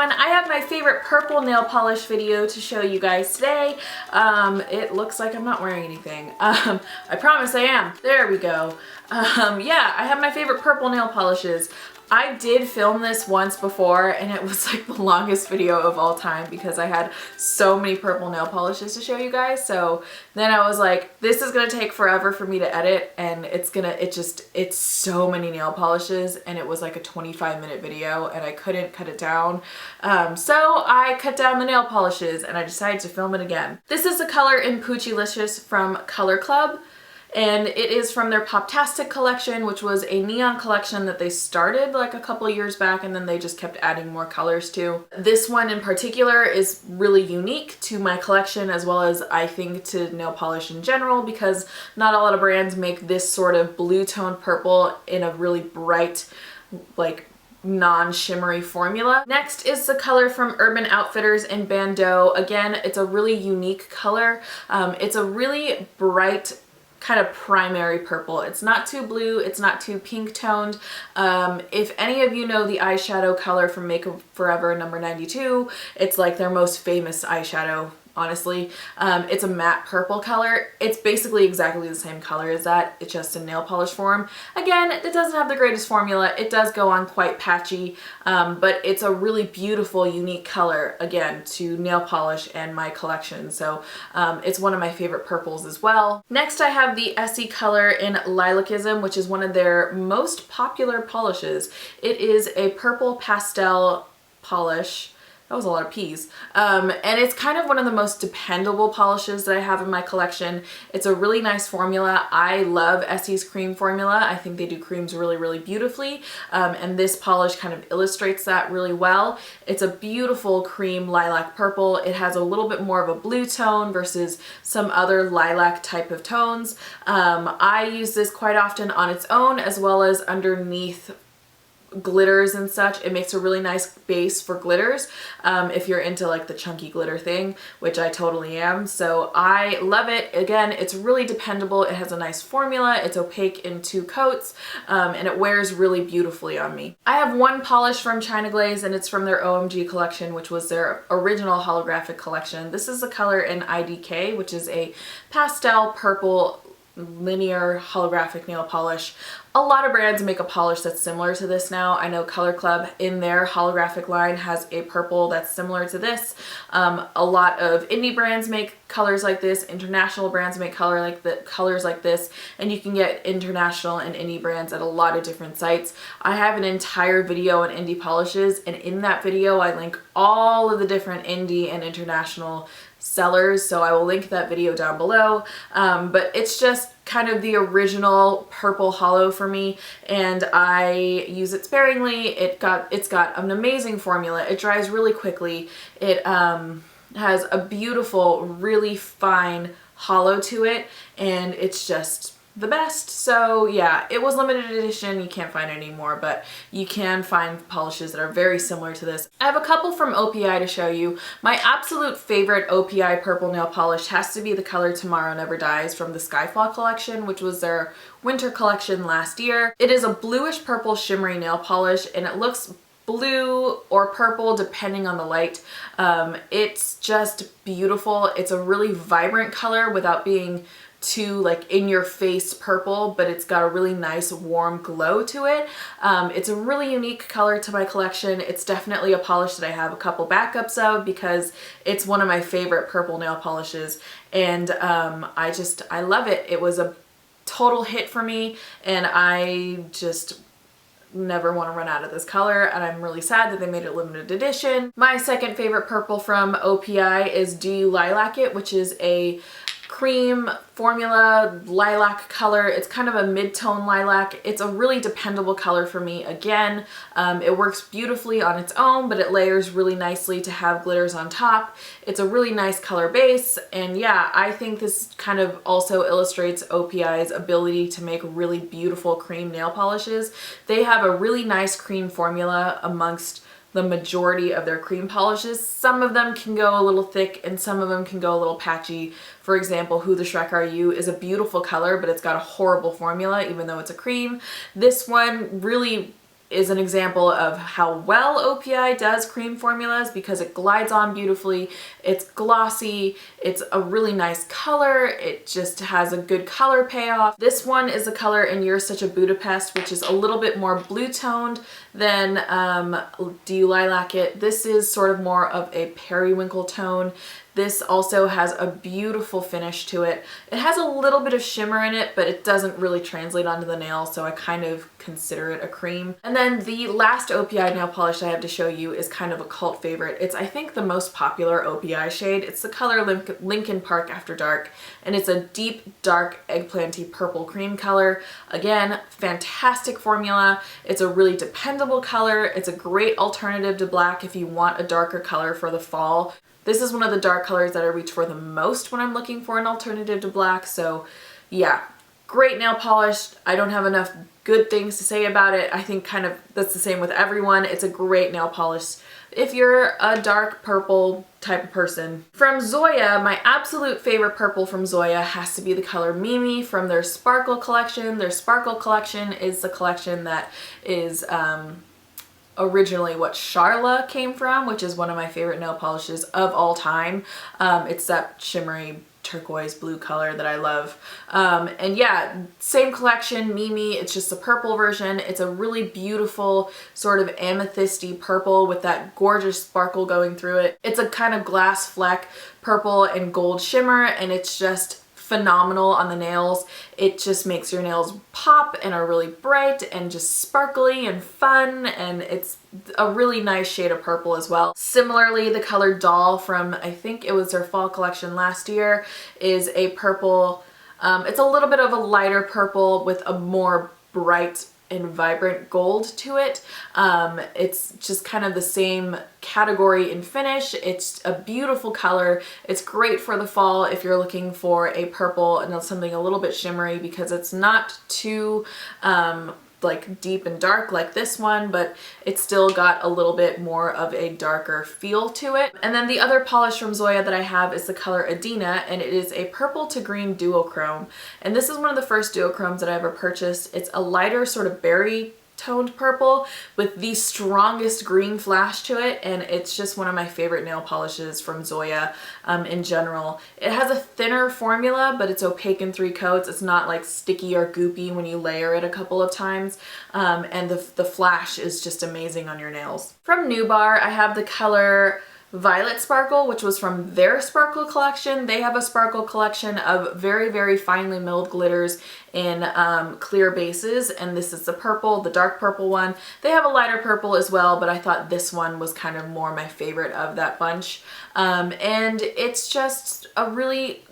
everyone, I have my favorite purple nail polish video to show you guys today. It looks like I'm not wearing anything. I promise I am. There we go. Yeah, I have my favorite purple nail polishes. I did film this once before and it was like the longest video of all time because I had so many purple nail polishes to show you guys. So then I was like, this is gonna take forever for me to edit and it's so many nail polishes and it was like a 25-minute video and I couldn't cut it down. So I cut down the nail polishes and I decided to film it again. This is the color in Pucci-Licious from Color Club. And it is from their Poptastic collection, which was a neon collection that they started like a couple years back and then they just kept adding more colors to. This one in particular is really unique to my collection as well as I think to nail polish in general because not a lot of brands make this sort of blue toned purple in a really bright, like non-shimmery formula. Next is the color from Urban Outfitters in Bandeau. Again, it's a really unique color. It's a really bright kind of primary purple. It's not too blue, it's not too pink toned. If any of you know the eyeshadow color from Makeup Forever number 92, it's like their most famous eyeshadow, honestly. It's a matte purple color. It's basically exactly the same color as that, it's just in nail polish form. Again, it doesn't have the greatest formula. It does go on quite patchy, but it's a really beautiful, unique color, again, to nail polish and my collection. So it's one of my favorite purples as well. Next, I have the Essie color in Lilacism, which is one of their most popular polishes. It is a purple pastel polish. That was a lot of P's. And it's kind of one of the most dependable polishes that I have in my collection. It's a really nice formula. I love Essie's cream formula. I think they do creams really, really beautifully. And this polish kind of illustrates that really well. It's a beautiful cream lilac purple. It has a little bit more of a blue tone versus some other lilac type of tones. I use this quite often on its own as well as underneath glitters and such. It makes a really nice base for glitters if you're into like the chunky glitter thing, which I totally am. So I love it. Again, it's really dependable. It has a nice formula. It's opaque in 2 coats and it wears really beautifully on me. I have one polish from China Glaze and it's from their OMG collection, which was their original holographic collection. This is the color in IDK, which is a pastel purple linear holographic nail polish. A lot of brands make a polish that's similar to this now. I know Color Club in their holographic line has a purple that's similar to this. A lot of indie brands make colors like this. International brands make colors like this. And you can get international and indie brands at a lot of different sites. I have an entire video on indie polishes and in that video I link all of the different indie and international sellers, so I will link that video down below. But it's just kind of the original purple hollow for me and I use it sparingly. It's got an amazing formula. It dries really quickly. It has a beautiful, really fine hollow to it and it's just the best. So yeah, it was limited edition. You can't find it anymore, but you can find polishes that are very similar to this. I have a couple from OPI to show you. My absolute favorite OPI purple nail polish has to be the color Tomorrow Never Dies from the Skyfall collection, which was their winter collection last year. It is a bluish purple shimmery nail polish and it looks blue or purple depending on the light. It's just beautiful. It's a really vibrant color without being too like in your face purple, but it's got a really nice warm glow to it. It's a really unique color to my collection. It's definitely a polish that I have a couple backups of because it's one of my favorite purple nail polishes and I love it. It was a total hit for me and I just never want to run out of this color and I'm really sad that they made it limited edition. My second favorite purple from OPI is Do You Lilac It, which is a cream formula lilac color. It's kind of a mid-tone lilac. It's a really dependable color for me. Again, it works beautifully on its own, but it layers really nicely to have glitters on top. It's a really nice color base, and yeah, I think this kind of also illustrates OPI's ability to make really beautiful cream nail polishes. They have a really nice cream formula amongst the majority of their cream polishes. Some of them can go a little thick and some of them can go a little patchy. For example, Who the Shrek Are You is a beautiful color, but it's got a horrible formula even though it's a cream. This one really is an example of how well OPI does cream formulas because it glides on beautifully, it's glossy, it's a really nice color, it just has a good color payoff. This one is the color in You're Such a Buda-Pest, which is a little bit more blue toned than Do You Lilac It. This is sort of more of a periwinkle tone. This also has a beautiful finish to it. It has a little bit of shimmer in it, but it doesn't really translate onto the nail, so I kind of consider it a cream. And then the last OPI nail polish I have to show you is kind of a cult favorite. It's, I think, the most popular OPI shade. It's the color Lincoln Park After Dark, and it's a deep, dark, eggplanty purple cream color. Again, fantastic formula. It's a really dependable color. It's a great alternative to black if you want a darker color for the fall. This is one of the dark colors that I reach for the most when I'm looking for an alternative to black, so yeah, great nail polish. I don't have enough good things to say about it. I think kind of that's the same with everyone. It's a great nail polish if you're a dark purple type of person. From Zoya, my absolute favorite purple from Zoya has to be the color Mimi from their Sparkle collection. Their Sparkle collection is the collection that is originally what Charla came from, which is one of my favorite nail polishes of all time. It's that shimmery turquoise blue color that I love. And yeah, same collection, Mimi, it's just a purple version. It's a really beautiful sort of amethysty purple with that gorgeous sparkle going through it. It's a kind of glass fleck purple and gold shimmer, and it's just phenomenal on the nails. It just makes your nails pop and are really bright and just sparkly and fun, and it's a really nice shade of purple as well. Similarly, the color Daul from, I think it was their fall collection last year, is a purple. It's a little bit of a lighter purple with a more bright and vibrant gold to it. It's just kind of the same category in finish. It's a beautiful color. It's great for the fall if you're looking for a purple and something a little bit shimmery, because it's not too like deep and dark like this one, but it's still got a little bit more of a darker feel to it. And then the other polish from Zoya that I have is the color Adina, and it is a purple to green duochrome. And this is one of the first duochromes that I ever purchased. It's a lighter sort of berry toned purple with the strongest green flash to it, and it's just one of my favorite nail polishes from Zoya in general. It has a thinner formula, but it's opaque in 3 coats. It's not like sticky or goopy when you layer it a couple of times, and the flash is just amazing on your nails. From Nubar, I have the color Violet Sparkle, which was from their Sparkle collection. They have a Sparkle collection of very, very finely milled glitters in clear bases, and this is the purple, the dark purple one. They have a lighter purple as well, but I thought this one was kind of more my favorite of that bunch. And it's just a really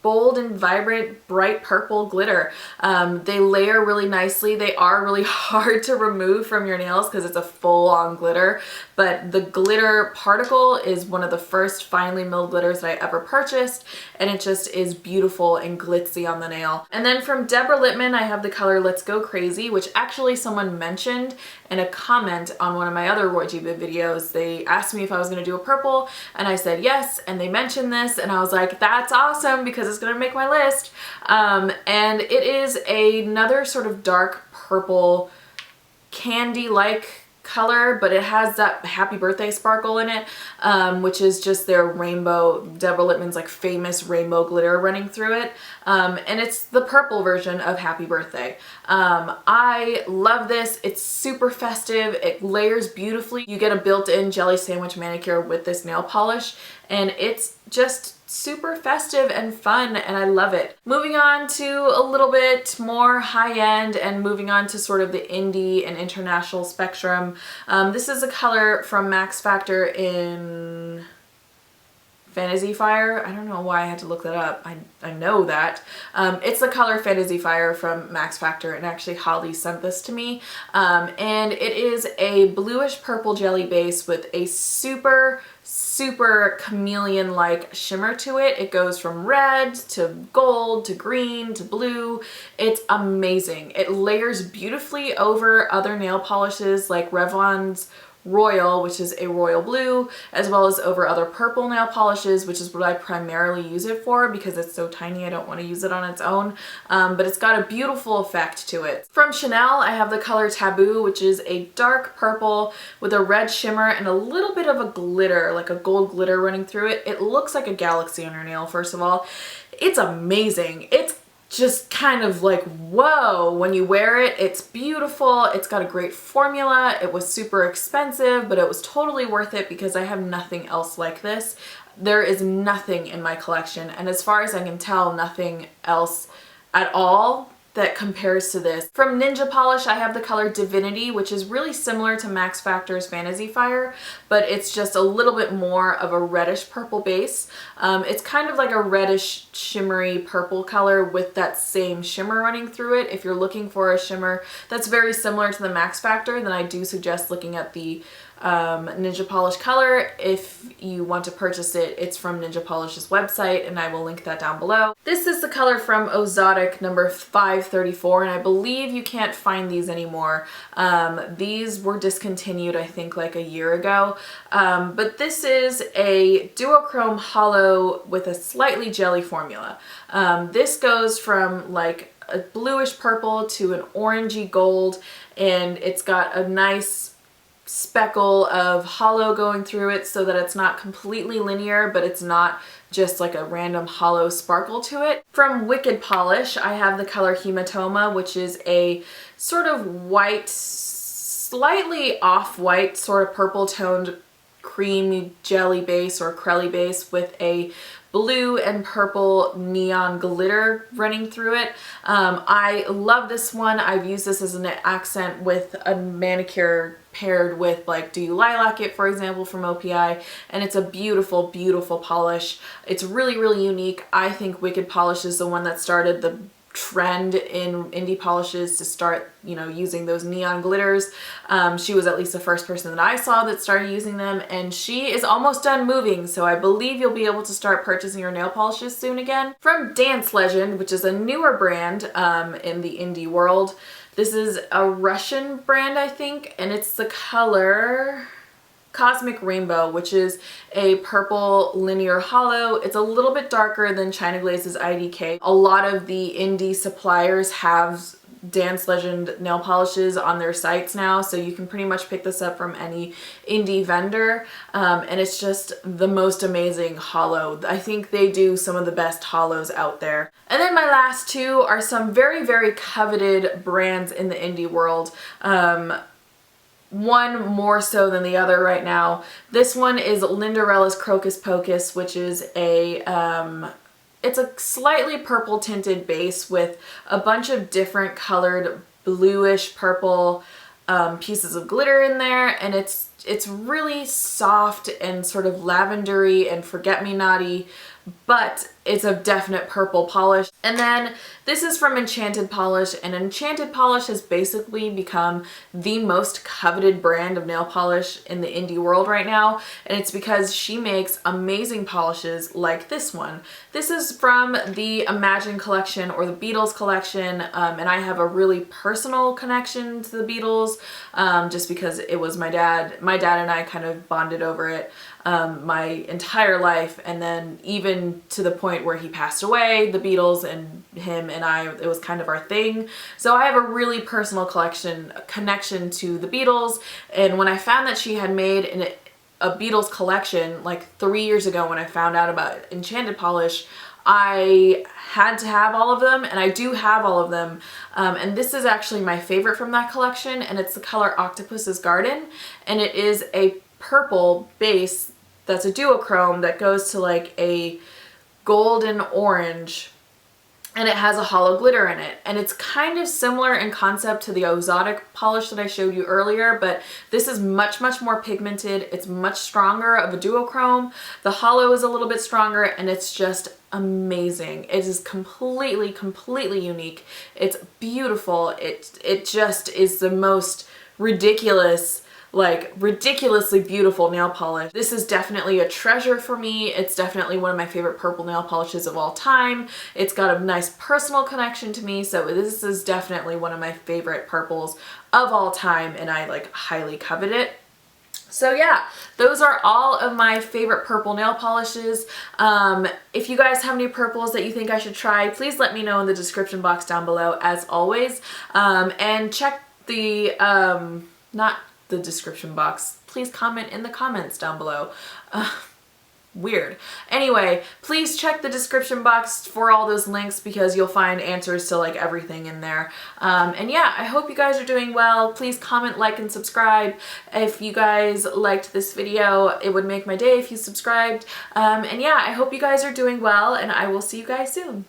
bold and vibrant, bright purple glitter. They layer really nicely. They are really hard to remove from your nails because it's a full-on glitter, but the glitter particle is one of the first finely milled glitters that I ever purchased, and it just is beautiful and glitzy on the nail. And then from Deborah Lippmann, I have the color Let's Go Crazy, which actually someone mentioned in a comment on one of my other Roy G Bib videos. They asked me if I was going to do a purple, and I said yes, and they mentioned this, and I was like, that's awesome because it's going to make my list. And it is another sort of dark purple candy-like color, but it has that Happy Birthday sparkle in it, which is just their rainbow, Deborah Lippmann's like famous rainbow glitter running through it. And it's the purple version of Happy Birthday. I love this. It's super festive. It layers beautifully. You get a built-in jelly sandwich manicure with this nail polish, and it's just super festive and fun, and I love it. Moving on to a little bit more high-end and moving on to sort of the indie and international spectrum. This is a color from Max Factor in Fantasy Fire. I don't know why I had to look that up. I know that. It's the color Fantasy Fire from Max Factor, and actually Holly sent this to me. And it is a bluish purple jelly base with a super chameleon-like shimmer to it. It goes from red to gold to green to blue. It's amazing. It layers beautifully over other nail polishes like Revlon's Royal, which is a royal blue, as well as over other purple nail polishes, which is what I primarily use it for because it's so tiny I don't want to use it on its own, but it's got a beautiful effect to it. From Chanel, I have the color Taboo, which is a dark purple with a red shimmer and a little bit of a glitter, like a gold glitter running through it. It looks like a galaxy on your nail, first of all. It's amazing. It's just kind of like, whoa, when you wear it. It's beautiful. It's got a great formula. It was super expensive, but it was totally worth it because I have nothing else like this. There is nothing in my collection, and as far as I can tell, nothing else at all that compares to this. From Ninja Polish, I have the color Divinity, which is really similar to Max Factor's Fantasy Fire, but it's just a little bit more of a reddish purple base. It's kind of like a reddish shimmery purple color with that same shimmer running through it. If you're looking for a shimmer that's very similar to the Max Factor, then I do suggest looking at the Ninja Polish color. If you want to purchase it, it's from Ninja Polish's website, and I will link that down below. This is the color from Ozotic number 534, and I believe you can't find these anymore. These were discontinued, I think, like a year ago. But this is a duochrome hollow with a slightly jelly formula. This goes from like a bluish purple to an orangey gold, and it's got a nice speckle of hollow going through it so that it's not completely linear, but it's not just like a random hollow sparkle to it. From Wicked Polish, I have the color Hematoma, which is a sort of white, slightly off-white, sort of purple toned creamy jelly base or crelly base with a blue and purple neon glitter running through it. I love this one. I've used this as an accent with a manicure paired with like Do You Lilac It, for example, from OPI, and it's a beautiful, beautiful polish. It's really, really unique. I think Wicked Polish is the one that started the trend in indie polishes to start, you know, using those neon glitters. She was at least the first person that I saw that started using them, and she is almost done moving, so I believe you'll be able to start purchasing your nail polishes soon again. From Dance Legend, which is a newer brand in the indie world. This is a Russian brand, I think, and it's the color Cosmic Rainbow, which is a purple linear hollow. It's a little bit darker than China Glaze's IDK. A lot of the indie suppliers have Dance Legend nail polishes on their sites now, so you can pretty much pick this up from any indie vendor, and it's just the most amazing hollow. I think they do some of the best hollows out there. And then my last two are some very, very coveted brands in the indie world. One more so than the other right now. This one is Lynnderella's Crocus Pocus, which is a it's a slightly purple tinted base with a bunch of different colored bluish purple pieces of glitter in there, and it's really soft and sort of lavendery and forget-me-naughty, but it's a definite purple polish. And then this is from Enchanted Polish, and Enchanted Polish has basically become the most coveted brand of nail polish in the indie world right now, and it's because she makes amazing polishes like this one. This is from the Imagine collection or the Beatles collection, and I have a really personal connection to the Beatles, just because it was my dad and I kind of bonded over it my entire life, and then even to the point where he passed away, the Beatles and him and I, it was kind of our thing. So I have a really personal connection to the Beatles, and when I found that she had made a Beatles collection like 3 years ago when I found out about Enchanted Polish, I had to have all of them, and I do have all of them, and this is actually my favorite from that collection, and it's the color Octopus's Garden, and it is a purple base that's a duochrome that goes to like a golden orange, and it has a hollow glitter in it, and it's kind of similar in concept to the Ozotic polish that I showed you earlier, but this is much, much more pigmented. It's much stronger of a duochrome. The hollow is a little bit stronger, and it's just amazing. It is completely, completely unique. It's beautiful. It just is the most ridiculous, like ridiculously beautiful nail polish. This is definitely a treasure for me. It's definitely one of my favorite purple nail polishes of all time. It's got a nice personal connection to me, so this is definitely one of my favorite purples of all time, and I like highly covet it. So yeah, those are all of my favorite purple nail polishes. If you guys have any purples that you think I should try, please let me know in the description box down below as always. And check the, not the description box, please comment in the comments down below. Weird. Anyway, please check the description box for all those links because you'll find answers to like everything in there. And yeah, I hope you guys are doing well. Please comment, like, and subscribe. If you guys liked this video, it would make my day if you subscribed. And yeah, I hope you guys are doing well, and I will see you guys soon.